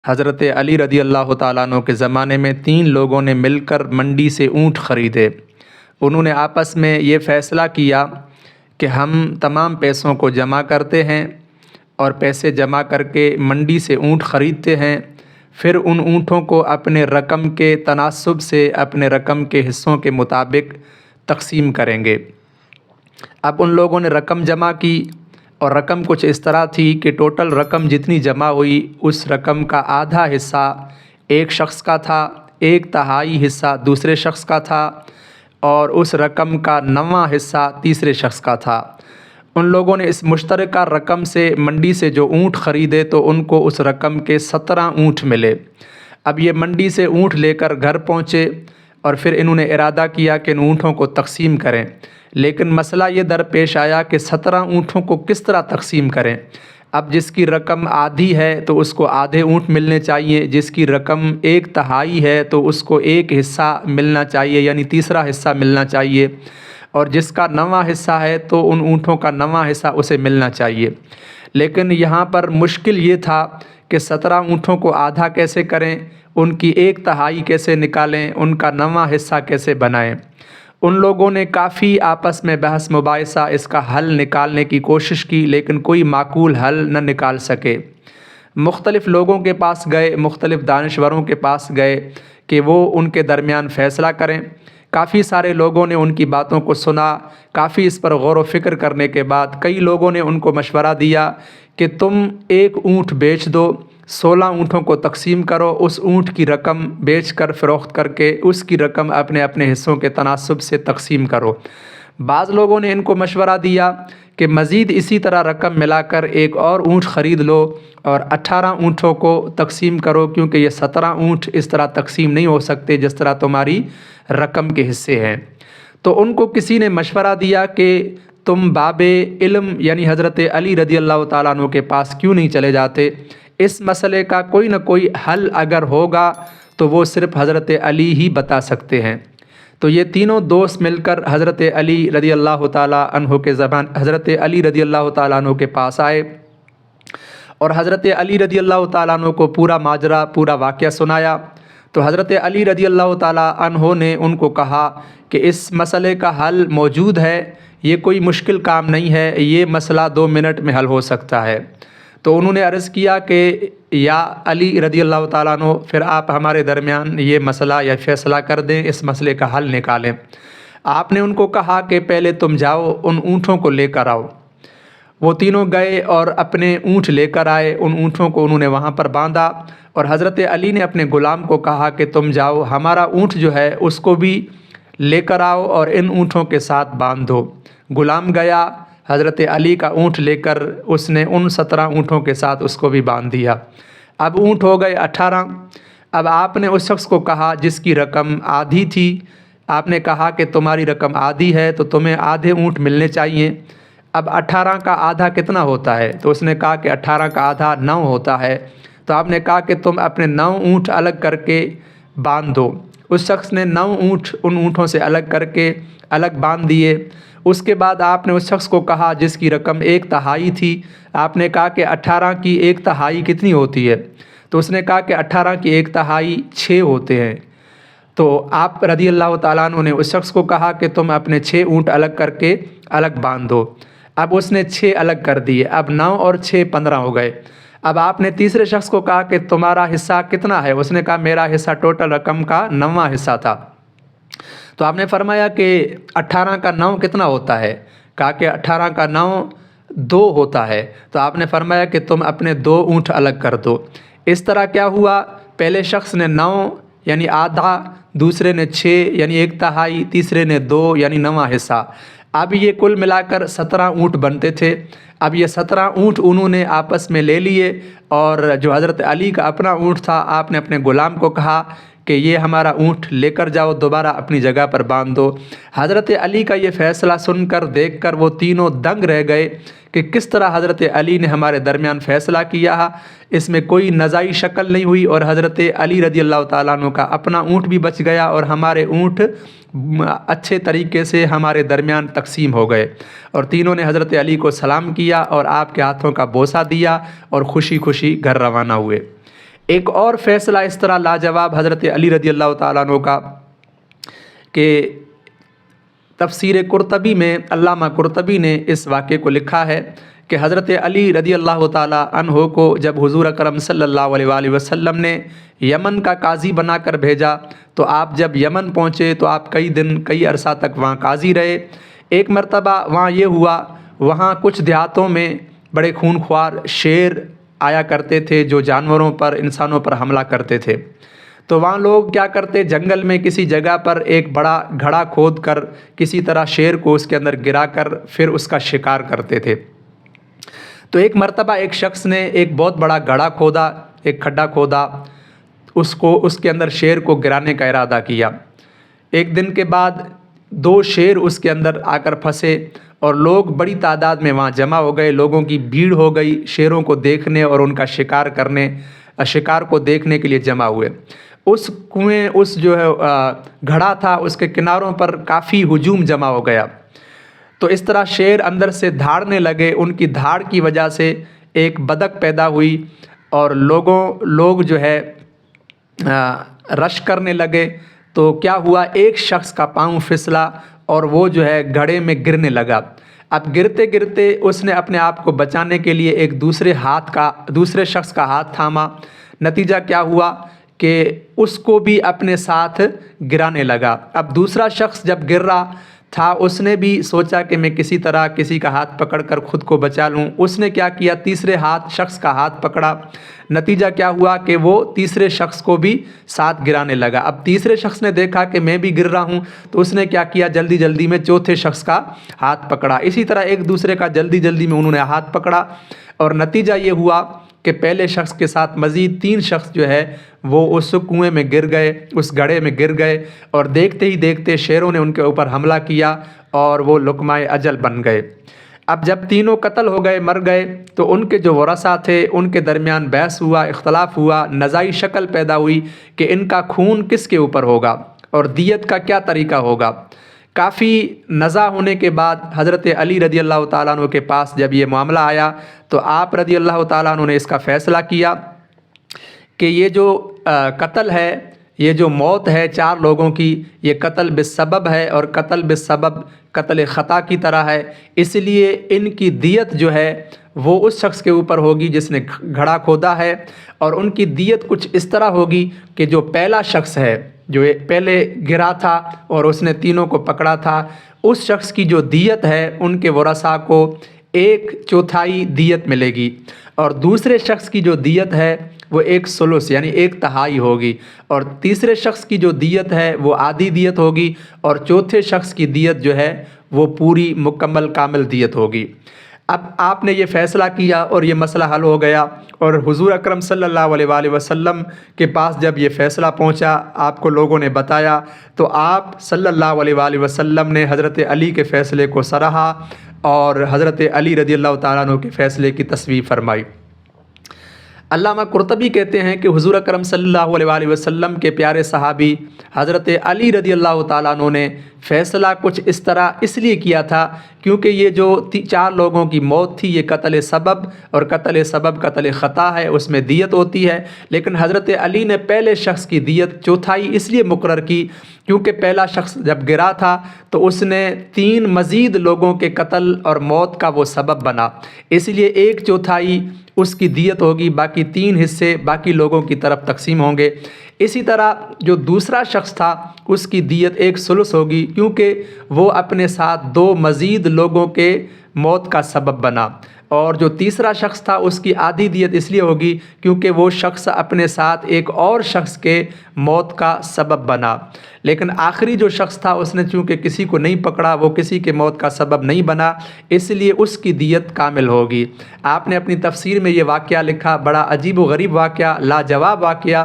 حضرت علی رضی اللہ تعالیٰ عنہ کے زمانے میں 3 لوگوں نے مل کر منڈی سے اونٹ خریدے۔ انہوں نے آپس میں یہ فیصلہ کیا کہ ہم تمام پیسوں کو جمع کرتے ہیں اور پیسے جمع کر کے منڈی سے اونٹ خریدتے ہیں، پھر ان اونٹوں کو اپنے رقم کے تناسب سے اپنے رقم کے حصوں کے مطابق تقسیم کریں گے۔ اب ان لوگوں نے رقم جمع کی اور رقم کچھ اس طرح تھی کہ ٹوٹل رقم جتنی جمع ہوئی اس رقم کا آدھا حصہ ایک شخص کا تھا، 1/3 حصہ دوسرے شخص کا تھا اور اس رقم کا 9واں حصہ تیسرے شخص کا تھا۔ ان لوگوں نے اس مشترکہ رقم سے منڈی سے جو اونٹ خریدے تو ان کو اس رقم کے 17 اونٹ ملے۔ اب یہ منڈی سے اونٹ لے کر گھر پہنچے اور پھر انہوں نے ارادہ کیا کہ ان اونٹوں کو تقسیم کریں، لیکن مسئلہ یہ درپیش آیا کہ 17 اونٹوں کو کس طرح تقسیم کریں۔ اب جس کی رقم آدھی ہے تو اس کو آدھے اونٹ ملنے چاہیے، جس کی رقم 1/3 ہے تو اس کو 1 حصہ ملنا چاہیے، یعنی تیسرا حصہ ملنا چاہیے، اور جس کا 9واں حصہ ہے تو ان اونٹوں کا 9واں حصہ اسے ملنا چاہیے۔ لیکن یہاں پر مشکل یہ تھا کہ 17 اونٹوں کو آدھا کیسے کریں، ان کی 1/3 کیسے نکالیں، ان کا 9واں حصہ کیسے بنائیں۔ ان لوگوں نے کافی آپس میں بحث مباحثہ اس کا حل نکالنے کی کوشش کی، لیکن کوئی معقول حل نہ نکال سکے۔ مختلف لوگوں کے پاس گئے، مختلف دانشوروں کے پاس گئے کہ وہ ان کے درمیان فیصلہ کریں۔ کافی سارے لوگوں نے ان کی باتوں کو سنا، کافی اس پر غور و فکر کرنے کے بعد کئی لوگوں نے ان کو مشورہ دیا کہ تم 1 اونٹ بیچ دو، 16 اونٹوں کو تقسیم کرو، اس اونٹ کی رقم بیچ کر فروخت کر کے اس کی رقم اپنے اپنے حصوں کے تناسب سے تقسیم کرو۔ بعض لوگوں نے ان کو مشورہ دیا کہ مزید اسی طرح رقم ملا کر ایک اور اونٹ خرید لو اور 18 اونٹوں کو تقسیم کرو، کیونکہ یہ 17 اونٹ اس طرح تقسیم نہیں ہو سکتے جس طرح تمہاری رقم کے حصے ہیں۔ تو ان کو کسی نے مشورہ دیا کہ تم باب علم یعنی حضرت علی رضی اللہ تعالیٰ عنہ کے پاس کیوں نہیں چلے جاتے؟ اس مسئلے کا کوئی نہ کوئی حل اگر ہوگا تو وہ صرف حضرت علی ہی بتا سکتے ہیں۔ تو یہ تینوں دوست مل کر حضرت علی رضی اللہ تعالیٰ عنہ کے حضرت علی رضی اللہ تعالیٰ عنہ کے پاس آئے اور حضرت علی رضی اللہ تعالیٰ عنہ کو پورا ماجرا، پورا واقعہ سنایا۔ تو حضرت علی رضی اللہ تعالیٰ عنہ نے ان کو کہا کہ اس مسئلے کا حل موجود ہے، یہ کوئی مشکل کام نہیں ہے، یہ مسئلہ 2 منٹ میں حل ہو سکتا ہے۔ تو انہوں نے عرض کیا کہ یا علی رضی اللہ تعالیٰ عنہ، پھر آپ ہمارے درمیان یہ مسئلہ یا فیصلہ کر دیں، اس مسئلے کا حل نکالیں۔ آپ نے ان کو کہا کہ پہلے تم جاؤ ان اونٹوں کو لے کر آؤ۔ وہ تینوں گئے اور اپنے اونٹ لے کر آئے، ان اونٹوں کو انہوں نے وہاں پر باندھا اور حضرت علی نے اپنے غلام کو کہا کہ تم جاؤ ہمارا اونٹ جو ہے اس کو بھی لے کر آؤ اور ان اونٹوں کے ساتھ باندھ دو۔ غلام گیا حضرت علی کا اونٹ لے کر، اس نے ان 17 اونٹوں کے ساتھ اس کو بھی باندھ دیا۔ اب اونٹ ہو گئے 18۔ اب آپ نے اس شخص کو کہا جس کی رقم آدھی تھی، آپ نے کہا کہ تمہاری رقم آدھی ہے تو تمہیں آدھے اونٹ ملنے چاہیے۔ اب 18 کا آدھا کتنا ہوتا ہے؟ تو اس نے کہا کہ 18 کا آدھا 9 ہوتا ہے۔ تو آپ نے کہا کہ تم اپنے 9 اونٹ الگ کر کے باندھ دو۔ اس شخص نے 9 اونٹ ان اونٹوں سے الگ کر کے الگ باندھ دیے۔ اس کے بعد آپ نے اس شخص کو کہا جس کی رقم 1/3 تھی، آپ نے کہا کہ 18 کی 1/3 کتنی ہوتی ہے؟ تو اس نے کہا کہ 18 کی 1/3 6 ہوتے ہیں۔ تو آپ رضی اللہ تعالیٰ عنہ نے اس شخص کو کہا کہ تم اپنے 6 اونٹ الگ کر کے الگ باندھ دو۔ اب اس نے 6 الگ کر دیے، اب 9 اور 6 15 ہو گئے۔ اب آپ نے تیسرے شخص کو کہا کہ تمہارا حصہ کتنا ہے؟ اس نے کہا میرا حصہ ٹوٹل رقم کا 9واں حصہ تھا۔ تو آپ نے فرمایا کہ 18 کا 9 کتنا ہوتا ہے؟ کہا کہ 18 کا 9 2 ہوتا ہے۔ تو آپ نے فرمایا کہ تم اپنے 2 اونٹ الگ کر دو۔ اس طرح کیا ہوا، پہلے شخص نے 9 یعنی آدھا، دوسرے نے 6 یعنی 1/3، تیسرے نے 2 یعنی 9واں حصہ۔ اب یہ کل ملا کر 17 اونٹ بنتے تھے۔ اب یہ 17 اونٹ انہوں نے آپس میں لے لیے اور جو حضرت علی کا اپنا اونٹ تھا، آپ نے اپنے غلام کو کہا کہ یہ ہمارا اونٹ لے کر جاؤ، دوبارہ اپنی جگہ پر باندھ دو۔ حضرت علی کا یہ فیصلہ سن کر دیکھ کر وہ تینوں دنگ رہ گئے کہ کس طرح حضرت علی نے ہمارے درمیان فیصلہ کیا، اس میں کوئی نزاعی شکل نہیں ہوئی اور حضرت علی رضی اللہ تعالیٰ عنہ کا اپنا اونٹ بھی بچ گیا اور ہمارے اونٹ اچھے طریقے سے ہمارے درمیان تقسیم ہو گئے۔ اور تینوں نے حضرت علی کو سلام کیا اور آپ کے ہاتھوں کا بوسہ دیا اور خوشی خوشی گھر روانہ ہوئے۔ ایک اور فیصلہ اس طرح لاجواب حضرت علی رضی اللہ تعالیٰ عنہ کا کہ تفسیر قرطبی میں علامہ قرطبی نے اس واقعے کو لکھا ہے کہ حضرت علی رضی اللہ تعالیٰ عنہ کو جب حضور اکرم صلی اللہ علیہ وآلہ وسلم نے یمن کا قاضی بنا کر بھیجا تو آپ جب یمن پہنچے تو آپ کئی دن کئی عرصہ تک وہاں قاضی رہے۔ ایک مرتبہ وہاں یہ ہوا، وہاں کچھ دیہاتوں میں بڑے خونخوار شیر آیا کرتے تھے جو جانوروں پر انسانوں پر حملہ کرتے تھے۔ تو وہاں لوگ کیا کرتے، جنگل میں کسی جگہ پر ایک بڑا گھڑا کھود کر کسی طرح شیر کو اس کے اندر گرا کر پھر اس کا شکار کرتے تھے۔ تو ایک مرتبہ ایک شخص نے ایک بہت بڑا گھڑا کھودا، ایک کھڈا کھودا، اس کے اندر شیر کو گرانے کا ارادہ کیا۔ ایک دن کے بعد 2 شیر اس کے اندر آ کر پھنسے اور لوگ بڑی تعداد میں وہاں جمع ہو گئے، لوگوں کی بھیڑ ہو گئی شیروں کو دیکھنے اور ان کا شکار کو دیکھنے کے لیے جمع ہوئے۔ اس کنویں، اس جو ہے گھڑا تھا، اس کے کناروں پر کافی ہجوم جمع ہو گیا۔ تو اس طرح شیر اندر سے دھاڑنے لگے، ان کی دھاڑ کی وجہ سے ایک بدک پیدا ہوئی اور لوگ جو ہے رش کرنے لگے۔ تو کیا ہوا، ایک شخص کا پاؤں پھسلا اور وہ جو ہے گھڑے میں گرنے لگا۔ اب گرتے گرتے اس نے اپنے آپ کو بچانے کے لیے ایک دوسرے شخص کا ہاتھ تھاما۔ نتیجہ کیا ہوا کہ اس کو بھی اپنے ساتھ گرانے لگا۔ اب دوسرا شخص جب گر رہا تھا اس نے بھی سوچا کہ میں کسی طرح کسی کا ہاتھ پکڑ کر خود کو بچا لوں۔ اس نے کیا کیا، تیسرے شخص کا ہاتھ پکڑا۔ نتیجہ کیا ہوا کہ وہ تیسرے شخص کو بھی ساتھ گرانے لگا۔ اب تیسرے شخص نے دیکھا کہ میں بھی گر رہا ہوں تو اس نے کیا کیا، جلدی جلدی میں چوتھے شخص کا ہاتھ پکڑا۔ اسی طرح ایک دوسرے کا جلدی جلدی میں انہوں نے ہاتھ پکڑا اور نتیجہ یہ ہوا کہ پہلے شخص کے ساتھ مزید 3 شخص جو ہے وہ اس کنویں میں گر گئے، اس گڑھے میں گر گئے اور دیکھتے ہی دیکھتے شیروں نے ان کے اوپر حملہ کیا اور وہ لقمۂ اجل بن گئے۔ اب جب تینوں قتل ہو گئے، مر گئے، تو ان کے جو ورثاء تھے ان کے درمیان بحث ہوا، اختلاف ہوا، نزاعی شکل پیدا ہوئی کہ ان کا خون کس کے اوپر ہوگا اور دیت کا کیا طریقہ ہوگا۔ کافی نزاع ہونے کے بعد حضرت علی رضی اللہ تعالیٰ عنہ کے پاس جب یہ معاملہ آیا تو آپ رضی اللہ تعالیٰ عنہ نے اس کا فیصلہ کیا کہ یہ جو قتل ہے، یہ جو موت ہے 4 لوگوں کی، یہ قتل بالسبب ہے اور قتل بالسبب قتل خطا کی طرح ہے، اس لیے ان کی دیت جو ہے وہ اس شخص کے اوپر ہوگی جس نے گھڑا کھودا ہے، اور ان کی دیت کچھ اس طرح ہوگی کہ جو پہلا شخص ہے جو پہلے گرا تھا اور اس نے تینوں کو پکڑا تھا، اس شخص کی جو دیت ہے ان کے ورثاء کو 1/4 دیت ملے گی، اور دوسرے شخص کی جو دیت ہے وہ 1/3 یعنی 1/3 ہوگی، اور تیسرے شخص کی جو دیت ہے وہ آدھی دیت ہوگی، اور چوتھے شخص کی دیت جو ہے وہ پوری مکمل کامل دیت ہوگی۔ اب آپ نے یہ فیصلہ کیا اور یہ مسئلہ حل ہو گیا، اور حضور اکرم صلی اللہ علیہ وآلہ وسلم کے پاس جب یہ فیصلہ پہنچا، آپ کو لوگوں نے بتایا، تو آپ صلی اللہ علیہ وآلہ وسلم نے حضرت علی کے فیصلے کو سراہا اور حضرت علی رضی اللہ تعالیٰ عنہ کے فیصلے کی تصویب فرمائی۔ علامہ قرطبی کہتے ہیں کہ حضور اکرم صلی اللہ علیہ وآلہ وسلم کے پیارے صحابی حضرت علی رضی اللہ تعالیٰ عنہ نے فیصلہ کچھ اس طرح اس لیے کیا تھا کیونکہ یہ جو 4 لوگوں کی موت تھی یہ قتل سبب، اور قتل سبب قتل خطا ہے، اس میں دیت ہوتی ہے، لیکن حضرت علی نے پہلے شخص کی دیت 1/4 اس لیے مقرر کی کیونکہ پہلا شخص جب گرا تھا تو اس نے 3 مزید لوگوں کے قتل اور موت کا وہ سبب بنا، اس لیے 1/4 اس کی دیت ہوگی، باقی 3 حصے باقی لوگوں کی طرف تقسیم ہوں گے۔ اسی طرح جو دوسرا شخص تھا اس کی دیت 1/3 ہوگی کیونکہ وہ اپنے ساتھ 2 مزید لوگوں کے موت کا سبب بنا، اور جو تیسرا شخص تھا اس کی آدھی دیت اس لیے ہوگی کیونکہ وہ شخص اپنے ساتھ ایک اور شخص کے موت کا سبب بنا، لیکن آخری جو شخص تھا اس نے چونکہ کسی کو نہیں پکڑا، وہ کسی کے موت کا سبب نہیں بنا، اس لیے اس کی دیت کامل ہوگی۔ آپ نے اپنی تفسیر میں یہ واقعہ لکھا، بڑا عجیب و غریب واقعہ، لاجواب واقعہ۔